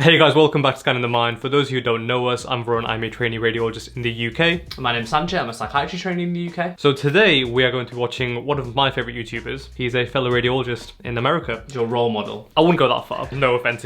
Hey guys, welcome back to Scanning the Mind. For those of you who don't know us, I'm Varun, I'm a trainee radiologist in the UK. My name's Sanchit, I'm a psychiatry trainee in the UK. So today we are going to be watching one of my favourite YouTubers. He's a fellow radiologist in America. Your role model. I wouldn't go that far. No offence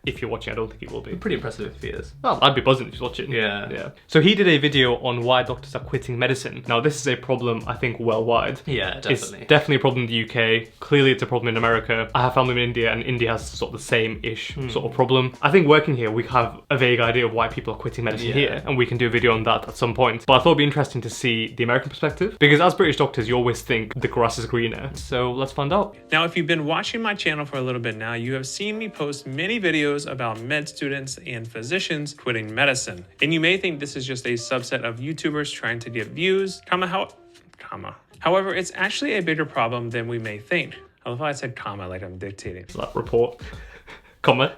if you're watching, I don't think he will be. Pretty impressive if he is. Well, I'd be buzzing if he's watching. Yeah. So he did a video on why doctors are quitting medicine. Now this is a problem, I think, worldwide. Yeah, definitely. It's definitely a problem in the UK. Clearly it's a problem in America. I have family in India and India has sort of the same-ish sort of problem. I think working here, we have a vague idea of why people are quitting medicine here, and we can do a video on that at some point. But I thought it'd be interesting to see the American perspective, because as British doctors, you always think the grass is greener. So let's find out. Now, if you've been watching my channel for a little bit now, you have seen me post many videos about med students and physicians quitting medicine. And you may think this is just a subset of YouTubers trying to get views, However, it's actually a bigger problem than we may think. I love how I said comma like I'm dictating. That report. Comma.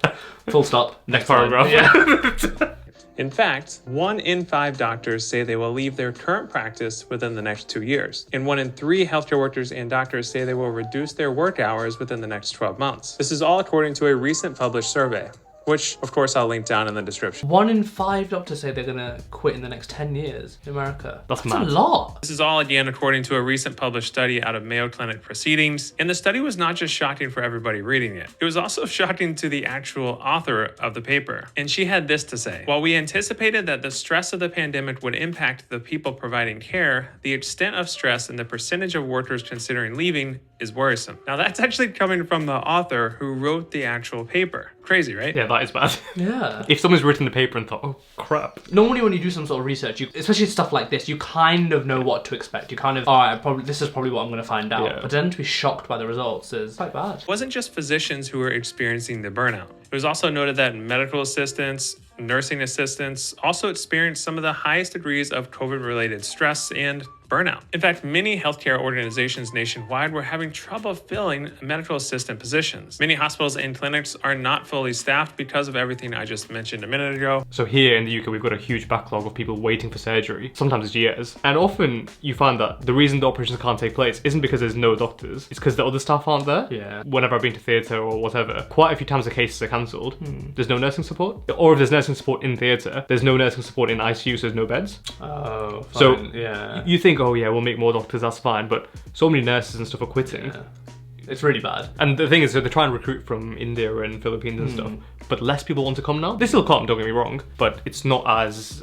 Full stop. Next paragraph. Yeah. In fact, 1 in 5 doctors say they will leave their current practice within the next 2 years. And 1 in 3 healthcare workers and doctors say they will reduce their work hours within the next 12 months. This is all according to a recent published survey, which of course I'll link down in the description. 1 in 5 doctors say they're gonna quit in the next 10 years in America. That's a mad. lot. This is all again according to a recent published study out of Mayo Clinic Proceedings. And the study was not just shocking for everybody reading it. It was also shocking to the actual author of the paper. And she had this to say: while we anticipated that the stress of the pandemic would impact the people providing care, the extent of stress and the percentage of workers considering leaving is worrisome. Now that's actually coming from the author who wrote the actual paper. Crazy, right? Yeah, that is bad. Yeah. If someone's written the paper and thought, oh crap. Normally when you do some sort of research, especially stuff like this, you kind of know what to expect. You kind of, this is probably what I'm going to find out. Yeah. But then to be shocked by the results is quite bad. It wasn't just physicians who were experiencing the burnout. It was also noted that medical assistants, nursing assistants also experienced some of the highest degrees of COVID-related stress and burnout. In fact, many healthcare organizations nationwide were having trouble filling medical assistant positions. Many hospitals and clinics are not fully staffed because of everything I just mentioned a minute ago. So here in the UK, we've got a huge backlog of people waiting for surgery. Sometimes it's years. And often you find that the reason the operations can't take place isn't because there's no doctors. It's because the other staff aren't there. Yeah. Whenever I've been to theatre or whatever, quite a few times the cases are cancelled. There's no nursing support. Or if there's nursing support in theatre, there's no nursing support in ICU, so there's no beds. Oh, fine. So yeah. you think, oh yeah, we'll make more doctors, that's fine. But so many nurses and stuff are quitting. Yeah. It's really bad. And the thing is, so they try and recruit from India and Philippines and stuff, but less people want to come now. They still come, don't get me wrong, but it's not as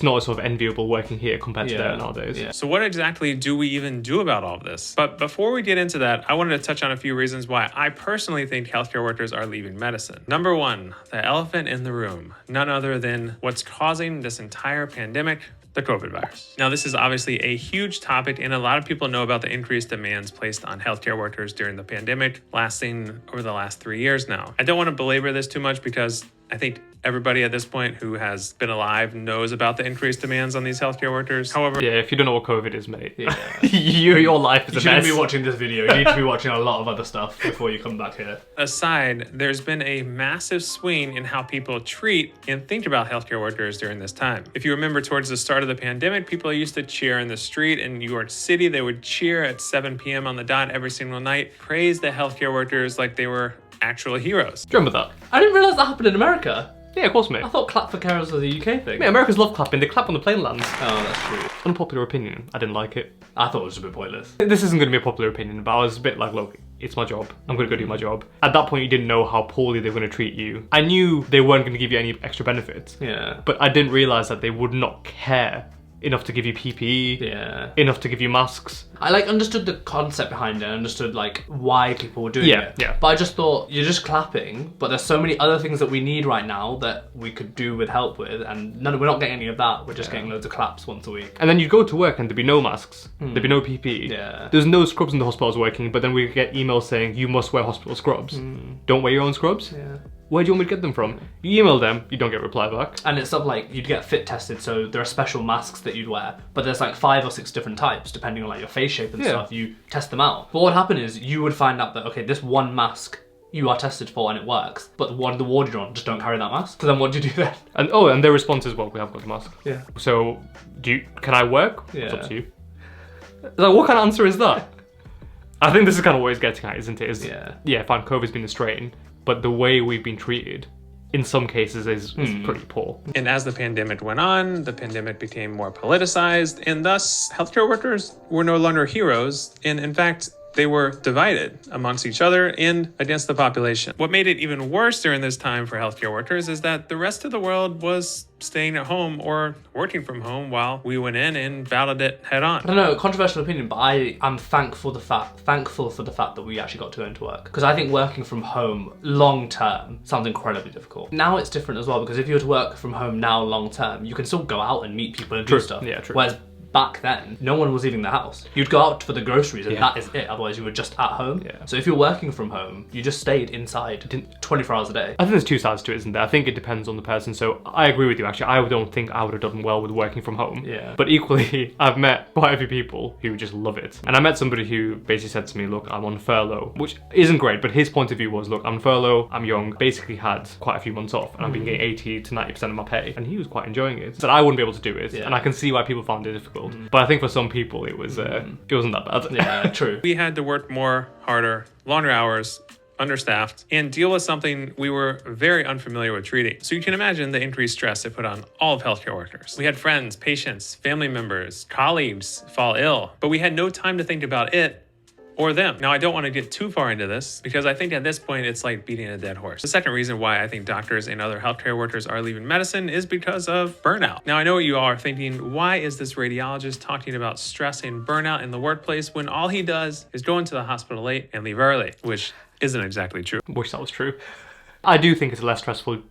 sort of enviable working here compared to there nowadays. Yeah. So what exactly do we even do about all of this? But before we get into that, I wanted to touch on a few reasons why I personally think healthcare workers are leaving medicine. Number 1, the elephant in the room, none other than what's causing this entire pandemic: the COVID virus. Now, this is obviously a huge topic, and a lot of people know about the increased demands placed on healthcare workers during the pandemic, lasting over the last 3 years now. I don't want to belabor this too much because I think everybody at this point who has been alive knows about the increased demands on these healthcare workers. However, Yeah, if you don't know what COVID is, mate, Yeah. your life is You a shouldn't mess. be watching this video. You need to be watching a lot of other stuff before you come back here. aside, there's been a massive swing in how people treat and think about healthcare workers during this time. If you remember, towards the start of the pandemic, people used to cheer in the street in New York City. They would cheer at 7 p.m. on the dot every single night, praise the healthcare workers like they were actual heroes. Do you remember that? I didn't realise that happened in America. Yeah, of course, mate. I thought clap for carers was a UK thing. Mate, Americans love clapping. They clap on the plane lands. Oh, that's true. Unpopular opinion. I didn't like it. I thought it was a bit pointless. This isn't going to be a popular opinion, but I was a bit like, look, it's my job. I'm going to go do my job. At that point, you didn't know how poorly they were going to treat you. I knew they weren't going to give you any extra benefits. Yeah. But I didn't realise that they would not care enough to give you PPE, Yeah. enough to give you masks. I understood the concept behind it, I understood why people were doing it. Yeah. But I just thought, you're just clapping, but there's so many other things that we need right now that we could do with help with, and we're not getting any of that. We're just getting loads of claps once a week. And then you'd go to work and there'd be no masks, there'd be no PPE. Yeah. There's no scrubs in the hospitals working, but then we get emails saying you must wear hospital scrubs. Don't wear your own scrubs? Yeah. Where do you want me to get them from? You email them, you don't get a reply back. And it's stuff like you'd get fit tested, so there are special masks that you'd wear, but there's 5 or 6 different types depending on your face shape and stuff. You test them out. But what would happen is you would find out that, okay, this one mask you are tested for and it works, but the one the ward you're on just don't carry that mask. So then what do you do then? And their response is, well, we have got the mask. Yeah. So can I work? Yeah. It's up to you. What kind of answer is that? I think this is kind of what it's getting at, isn't it? Yeah, fine, COVID's been a strain, but the way we've been treated in some cases is pretty poor. And as the pandemic went on, the pandemic became more politicized, and thus healthcare workers were no longer heroes. And in fact, they were divided amongst each other and against the population. What made it even worse during this time for healthcare workers is that the rest of the world was staying at home or working from home while we went in and battled it head on. I don't know, controversial opinion, but I am thankful for the fact that we actually got to go into work. Because I think working from home long term sounds incredibly difficult. Now it's different as well, because if you were to work from home now long term, you can still go out and meet people and do stuff. Yeah, true. Whereas back then, no one was leaving the house. You'd go out for the groceries and that is it. Otherwise, you were just at home. Yeah. So if you're working from home, you just stayed inside 24 hours a day. I think there's two sides to it, isn't there? I think it depends on the person. So I agree with you, actually. I don't think I would have done well with working from home. Yeah. But equally, I've met quite a few people who just love it. And I met somebody who basically said to me, look, I'm on furlough, which isn't great, but his point of view was, look, I'm on furlough, I'm young, basically had quite a few months off, and I've been getting 80 to 90% of my pay. And he was quite enjoying it. Said I wouldn't be able to do it. And I can see why people found it difficult. But I think for some people it wasn't that bad. Yeah, true. We had to work more, harder, longer hours, understaffed, and deal with something we were very unfamiliar with treating. So you can imagine the increased stress it put on all of healthcare workers. We had friends, patients, family members, colleagues fall ill, but we had no time to think about it or them. Now, I don't want to get too far into this because I think at this point it's like beating a dead horse. The second reason why I think doctors and other healthcare workers are leaving medicine is because of burnout. Now, I know what you all are thinking, why is this radiologist talking about stress and burnout in the workplace when all he does is go into the hospital late and leave early, which isn't exactly true. Wish that was true. I do think it's a less stressful.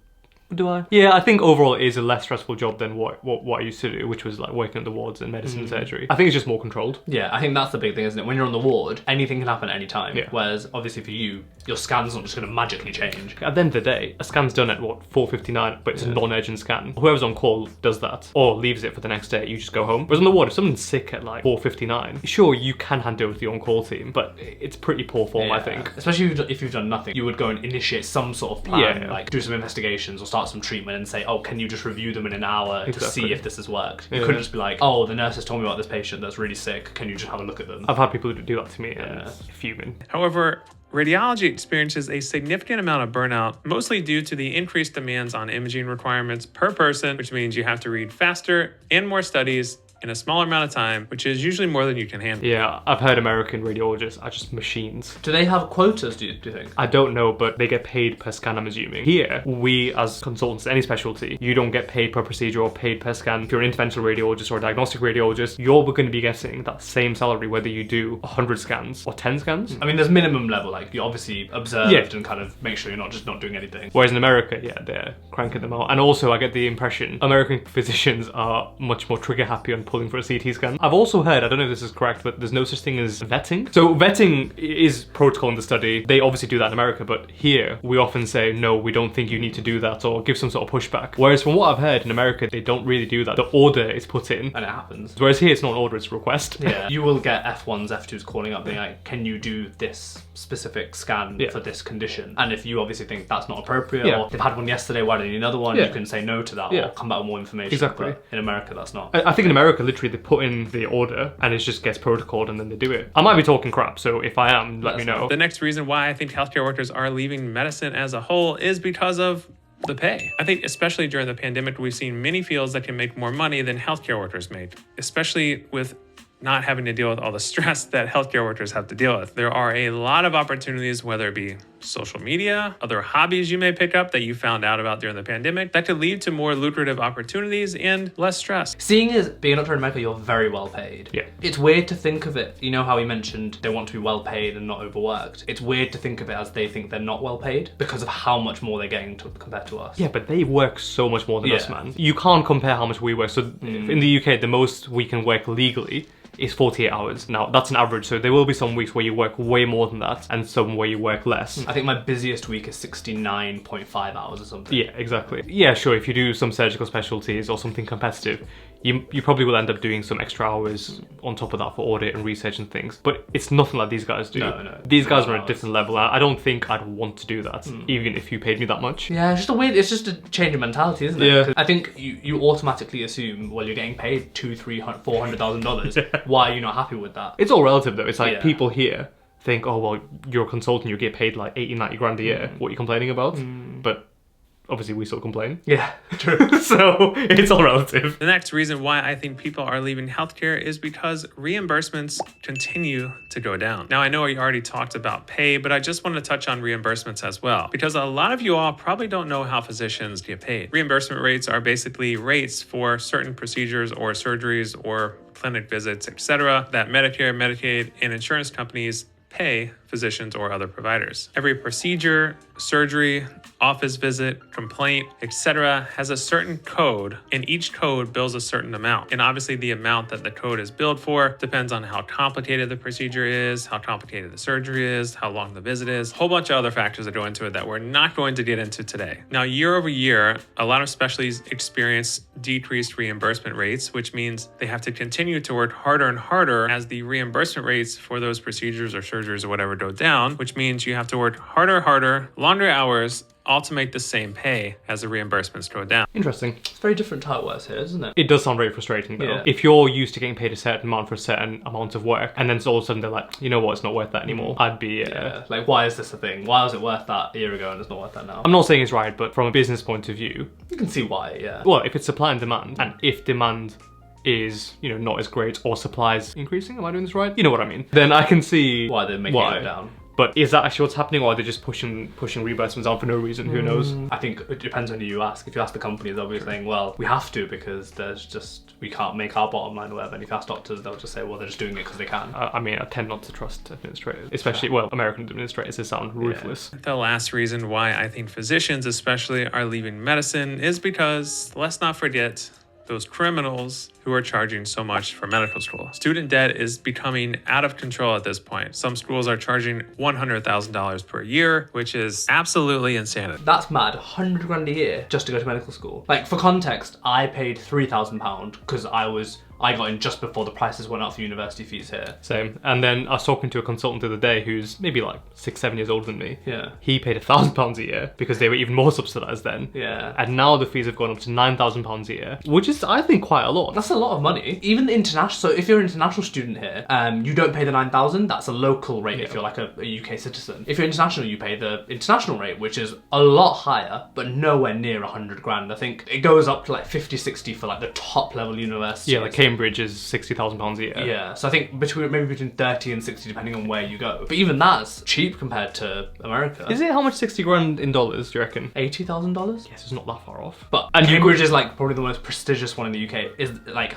Do I? Yeah, I think overall it is a less stressful job than what I used to do, which was like working at the wards and medicine and surgery. I think it's just more controlled. Yeah, I think that's the big thing, isn't it? When you're on the ward, anything can happen at any time. Yeah. Whereas obviously for you, your scan's not just going to magically change. At the end of the day, a scan's done at 4:59, but it's a non-urgent scan. Whoever's on call does that, or leaves it for the next day. You just go home. Whereas on the ward, if someone's sick at like 4:59, sure you can hand over to the on-call team, but it's pretty poor form, I think. Especially if you've done nothing, you would go and initiate some sort of plan, like do some investigations or start some treatment and say, oh, can you just review them in an hour to see if this has worked? You couldn't just be like, oh, the nurse has told me about this patient that's really sick. Can you just have a look at them? I've had people do that to me and fuming. However, radiology experiences a significant amount of burnout, mostly due to the increased demands on imaging requirements per person, which means you have to read faster and more studies in a smaller amount of time, which is usually more than you can handle. Yeah, I've heard American radiologists are just machines. Do they have quotas, do you think? I don't know, but they get paid per scan, I'm assuming. Here, we as consultants, any specialty, you don't get paid per procedure or paid per scan. If you're an interventional radiologist or a diagnostic radiologist, you're going to be getting that same salary whether you do 100 scans or 10 scans. I mean, there's minimum level, like you obviously observed and kind of make sure you're not just not doing anything. Whereas in America, they're cranking them out. And also, I get the impression American physicians are much more trigger happy on pulling for a CT scan. I've also heard, I don't know if this is correct, but there's no such thing as vetting. So vetting is protocol in the study. They obviously do that in America, but here we often say, no, we don't think you need to do that, or give some sort of pushback. Whereas from what I've heard in America, they don't really do that. The order is put in. And it happens. Whereas here, it's not an order, it's a request. Yeah. You will get F1s, F2s calling up being like, can you do this specific scan for this condition? And if you obviously think that's not appropriate, or they've had one yesterday, why do you need another one? You can say no to that, or come back with more information. Exactly. But in America, that's not. I think in America, literally, they put in the order and it just gets protocoled and then they do it. I might be talking crap, so if I am, let me know. The next reason why I think healthcare workers are leaving medicine as a whole is because of the pay. I think especially during the pandemic, we've seen many fields that can make more money than healthcare workers make, especially with not having to deal with all the stress that healthcare workers have to deal with. There are a lot of opportunities, whether it be social media, other hobbies you may pick up that you found out about during the pandemic, that could lead to more lucrative opportunities and less stress. Seeing as being a doctor in America, you're very well paid. Yeah. It's weird to think of it, you know how he mentioned they want to be well paid and not overworked. It's weird to think of it as they think they're not well paid because of how much more they're getting compared to us. Yeah, but they work so much more than us, man. You can't compare how much we work. So in the UK, the most we can work legally is 48 hours. Now, that's an average, so there will be some weeks where you work way more than that and some where you work less. I think my busiest week is 69.5 hours or something. Yeah, exactly. Yeah, sure, if you do some surgical specialties or something competitive, you probably will end up doing some extra hours on top of that for audit and research and things. But it's nothing like these guys do. No. These guys are at a different level. I don't think I'd want to do that, even if you paid me that much. Yeah, it's just a change of mentality, isn't it? Yeah. I think you automatically assume, well, you're getting paid $200,000, $300,000, $400,000. Why are you not happy with that? It's all relative though. It's like people here think, oh, well, you're a consultant, you get paid like 80, 90 grand a year. What are you complaining about? But obviously we still complain. Yeah, true. So it's all relative. The next reason why I think people are leaving healthcare is because reimbursements continue to go down. Now, I know we already talked about pay, but I just want to touch on reimbursements as well, because a lot of you all probably don't know how physicians get paid. Reimbursement rates are basically rates for certain procedures or surgeries or clinic visits, etc., that Medicare, Medicaid, and insurance companies pay physicians or other providers. Every procedure, surgery, office visit, complaint, etc. has a certain code, and each code bills a certain amount. And obviously the amount that the code is billed for depends on how complicated the procedure is, how complicated the surgery is, how long the visit is, a whole bunch of other factors that go into it that we're not going to get into today. Now, year over year, a lot of specialties experience decreased reimbursement rates, which means they have to continue to work harder and harder as the reimbursement rates for those procedures or surgeries or whatever go down, which means you have to work harder, longer hours, all to make the same pay as the reimbursements go down. Interesting. It's very different to how it works here, isn't it? It does sound very frustrating though. Yeah. If you're used to getting paid a certain amount for a certain amount of work, and then all of a sudden they're like, you know what, it's not worth that anymore, I'd be... Yeah. Like, why is this a thing? Why was it worth that a year ago and it's not worth that now? I'm not saying it's right, but from a business point of view, You can see why, yeah. well, if it's supply and demand, and if demand is, you know, not as great or supply is increasing, am I doing this right? You know what I mean. Then I can see Why they're making it go down. But is that actually what's happening, or are they just pushing reimbursements down for no reason? Who knows? I think it depends on who you ask. If you ask the companies, they'll be saying, well, we have to because we can't make our bottom line or whatever. And if you ask doctors, they'll just say, well, they're just doing it because they can. I mean, I tend not to trust administrators, especially, well, American administrators. They sound ruthless. The last reason why I think physicians especially are leaving medicine is because, let's not forget, those criminals who are charging so much for medical school. Student debt is becoming out of control at this point. Some schools are charging $100,000 per year, which is absolutely insanity. That's mad. 100 grand a year just to go to medical school. Like, for context, I paid £3,000 because I got in just before the prices went up for university fees here. Same. And then I was talking to a consultant the other day who's maybe like 6-7 years older than me. Yeah. He paid £1,000 a year because they were even more subsidised then. Yeah. And now the fees have gone up to £9,000 a year, which is, I think, quite a lot. That's a lot of money. Even the international, so if you're an international student here, you don't pay the 9,000, that's a local rate if you're like a UK citizen. If you're international, you pay the international rate, which is a lot higher, but nowhere near 100 grand. I think it goes up to like 50, 60 for like the top level universities. Yeah, like Cambridge is £60,000 a year. Yeah, so I think maybe between 30 and 60 depending on where you go. But even that's cheap compared to America. Is it how much 60 grand in dollars, do you reckon? $80,000? Yes, it's not that far off. But And Cambridge is like probably the most prestigious one in the UK. Is like,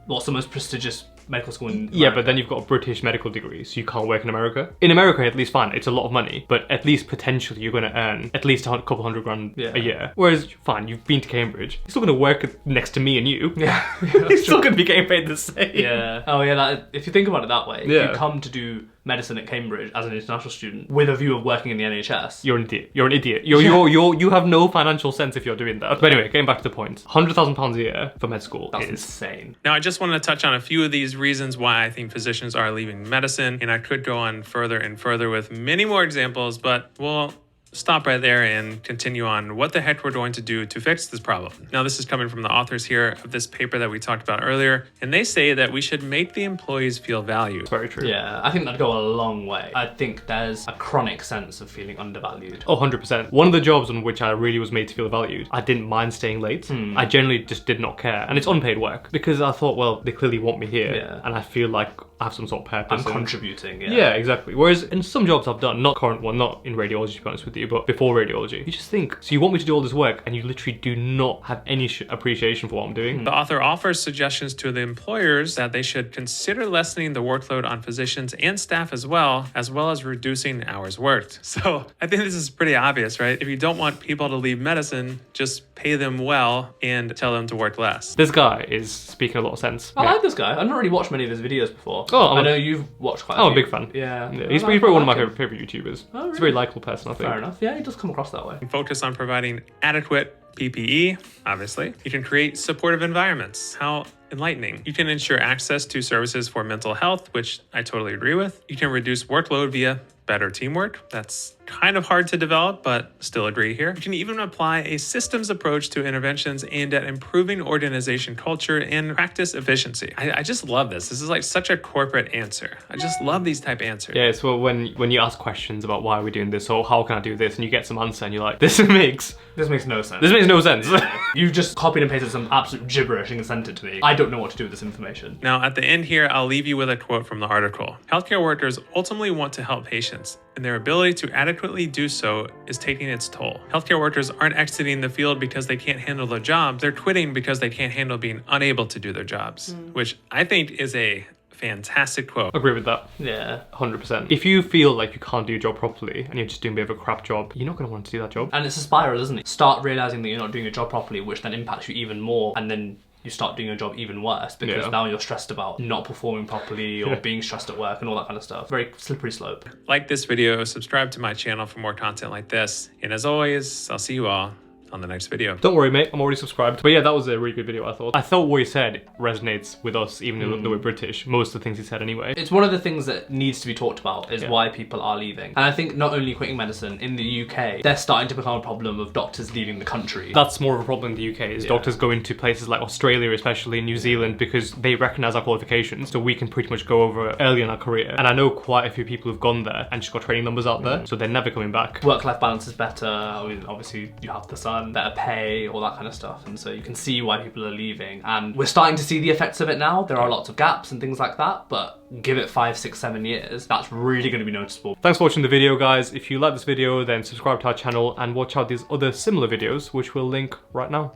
what's the most prestigious medical school in America? Yeah, but then you've got a British medical degree, so you can't work in America. In America, at least, fine, it's a lot of money, but at least potentially you're going to earn at least a couple hundred grand a year. Whereas, fine, you've been to Cambridge, you're still going to work next to me and you. Yeah. You're still going to be getting paid the same. Yeah. Oh yeah, if you think about it that way, if you come to do medicine at Cambridge as an international student with a view of working in the NHS, you're an idiot. You're an idiot. You have no financial sense if you're doing that. But anyway, getting back to the point, £100,000 a year for med school that's is insane. Now, I just wanted to touch on a few of these reasons why I think physicians are leaving medicine, and I could go on further and further with many more examples, but we'll stop right there and continue on what the heck we're going to do to fix this problem. Now, this is coming from the authors here of this paper that we talked about earlier, and they say that we should make the employees feel valued. It's very true. Yeah, I think that'd go a long way. I think there's a chronic sense of feeling undervalued. Oh, 100%. One of the jobs on which I really was made to feel valued, I didn't mind staying late. I generally just did not care. And it's unpaid work because I thought, well, they clearly want me here and I feel like I have some sort of purpose. I'm contributing, Yeah, exactly. Whereas in some jobs I've done, not current one, not in radiology to be honest with you, but before radiology, you just think, so you want me to do all this work and you literally do not have any appreciation for what I'm doing. The author offers suggestions to the employers that they should consider lessening the workload on physicians and staff as well as reducing hours worked. So I think this is pretty obvious, right? If you don't want people to leave medicine, just pay them well and tell them to work less. This guy is speaking a lot of sense. I like this guy. I've not really watched many of his videos before. Oh, I know you've watched quite a I'm a few. big fan. Yeah. He's probably one of my favorite YouTubers. Oh, really? He's a very likable person, I think. Fair enough. Yeah, he does come across that way. Focus on providing adequate PPE, obviously. You can create supportive environments. How enlightening. You can ensure access to services for mental health, which I totally agree with. You can reduce workload via better teamwork. That's kind of hard to develop, but still agree here. You can even apply a systems approach to interventions aimed at improving organization culture and practice efficiency. I just love this. This is like such a corporate answer. I just love these type answers. Yeah, so when you ask questions about why are we doing this or how can I do this, and you get some answer and you're like, this makes no sense. This makes no sense. You just copied and pasted some absolute gibberish and sent it to me. I don't know what to do with this information. Now, at the end here, I'll leave you with a quote from the article. Healthcare workers ultimately want to help patients, and their ability to adequately do so is taking its toll. Healthcare workers aren't exiting the field because they can't handle their jobs. They're quitting because they can't handle being unable to do their jobs, which I think is a fantastic quote. Agree with that. Yeah. 100%. If you feel like you can't do your job properly and you're just doing a bit of a crap job, you're not going to want to do that job. And it's a spiral, isn't it? Start realizing that you're not doing your job properly, which then impacts you even more, and then you start doing your job even worse because now you're stressed about not performing properly or being stressed at work and all that kind of stuff. Very slippery slope. Like this video, subscribe to my channel for more content like this. And as always, I'll see you all on the next video. Don't worry, mate, I'm already subscribed. But yeah, that was a really good video, I thought. I thought what he said resonates with us, even though we're British. Most of the things he said anyway. It's one of the things that needs to be talked about is why people are leaving. And I think not only quitting medicine, in the UK, they're starting to become a problem of doctors leaving the country. That's more of a problem in the UK, is doctors going to places like Australia, especially New Zealand, because they recognise our qualifications, so we can pretty much go over early in our career. And I know quite a few people who've gone there and just got training numbers out there, so they're never coming back. Work-life balance is better. I mean, obviously you have the sun, better pay, all that kind of stuff, and so you can see why people are leaving, and we're starting to see the effects of it now. There are lots of gaps and things like that, but give it 5, 6, 7 years, that's really going to be noticeable. Thanks for watching the video, guys. If you like this video, then subscribe to our channel and watch out these other similar videos, which we'll link right now.